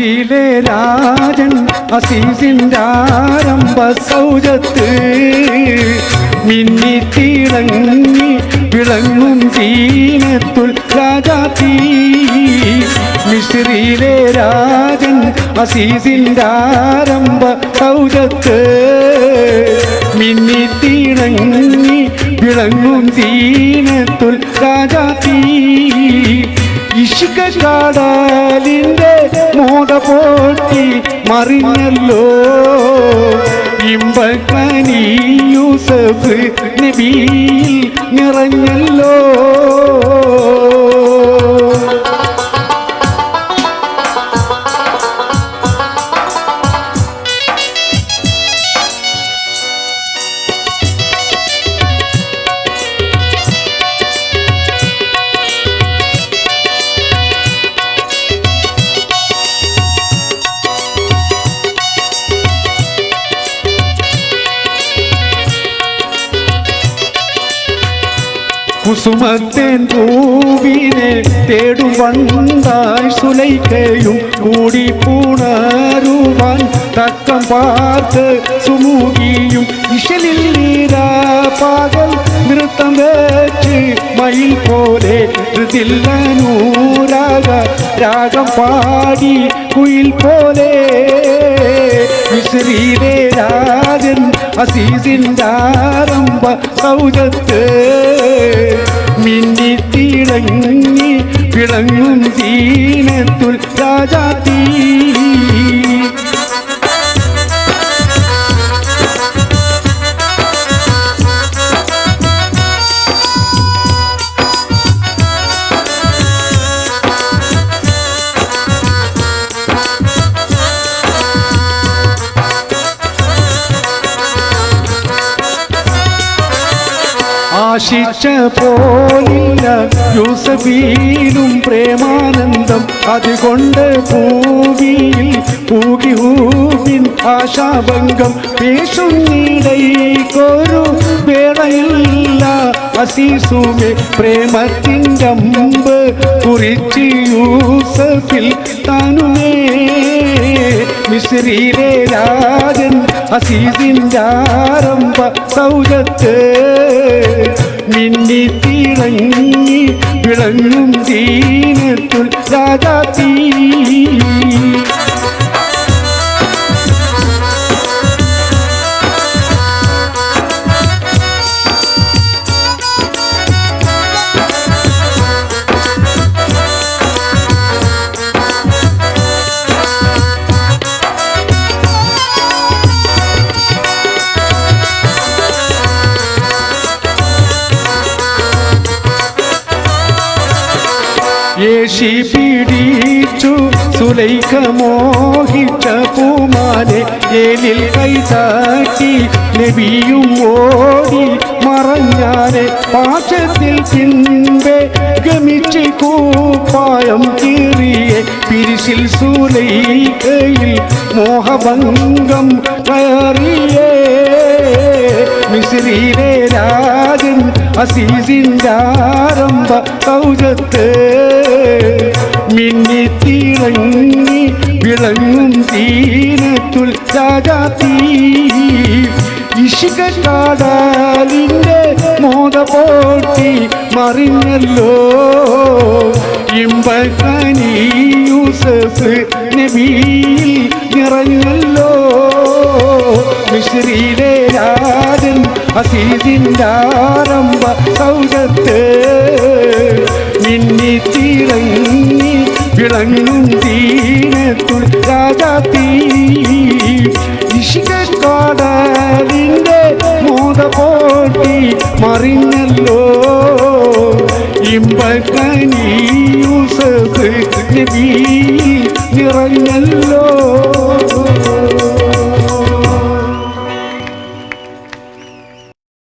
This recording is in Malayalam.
മിസ്രിയിലെ രാജൻ അസീസിൻ്റെ ആരംഭ സൗജത്ത് മിന്നിത്തിളങ്ങി വിളങ്ങും സീനത്തുൽ രാജാത്തി. മിസ്രിയിലെ രാജൻ അസീസിൻ്റെ ആരംഭ സൗജത്ത് മിന്നിത്തിളങ്ങി വിളങ്ങും സീനത്തുൽ രാജാത്തി. ഇഷ്ക കടലിൻ്റെ മോദ പോറ്റി മറിഞ്ഞല്ലോ ഇമ്പക്കനി യൂസഫ് നബിയിൽ നിറഞ്ഞല്ലോ. കുസുമത്തേൻ പൂവിനെ തേടും വണ്ടായി സുലൈക്കയും കൂടി പുണരുവാൻ തക്കം പാർത്ത് സുമുഖിയും ഇശലിൽ നീരാ പകൽ നൃത്തം വെച്ച് മയിൽ പോലെ ഹൃദില്ലനൂരാഗ രാഗം പാടി കുയിൽ പോലെ. മിസ്രിയിലെ രാജൻ അസീസിൻ്റെ ആരംഭ സൗജത്ത് മിന്നിത്തിളങ്ങി വിളങ്ങും സീനത്തുൽ രാജാത്തി. ആശിച്ച പോലില്ല യൂസഫീലും പ്രേമാനന്ദം അതുകൊണ്ട് ഭൂമിയിൽ പൂകി ഹൂബിൻ ആശാഭംഗം പേശുന്നിടയ്ക്കൊരു വേളയില്ല അസീസുമേ പ്രേമത്തിൻ്റെ അമ്പ് കുറിച്ച് യൂസഫിൽ താനുമേ. മിസ്രിയിലെ രാജൻ അസീസിൻ്റെ ആരംഭ സൗജത്ത് മിന്നിത്തിളങ്ങി വിളങ്ങും ദീനത്തുൽ രാജാത്തി. യേശി പിടിച്ചു സുലൈഖ മോഹിച്ച പൂമാലെ ഏലിൽ കൈതാട്ടി നബിയും ഓടി മറഞ്ഞാലെ പാശത്തിൽ പിൻപെ ഗമിച്ച് കൂപ്പായം കീറിയെ പിരിശിൽ സുലൈഖയിൽ മോഹഭംഗം കയറിയേ. മിസ്രിയിലെ രാജൻ അസീസിൻ്റെ ആരംഭ സൗജത്ത് മിന്നിത്തിളങ്ങി വിളങ്ങും സീനത്തുൽ രാജാത്തി. ഇഷ്ക കടലിൻ്റെ മോദ പോറ്റി മറിഞ്ഞല്ലോ ഇമ്പക്കനി യൂസഫ് നബിയിൽ നിറഞ്ഞല്ലോ. മിസ്രിയിലെ രാജൻ അസീസിൻ്റെ ആരംഭ സൗജത്ത് മിന്നിത്തിളങ്ങി വിളങ്ങും ദീനത്തുൽ രാജാത്തി. ഇഷ്ക കടലിൻ്റെ മോദ പോറ്റി മറിഞ്ഞല്ലോ ഇമ്പക്കനി യൂസഫ് നബിയിൽ നിറഞ്ഞല്ലോ.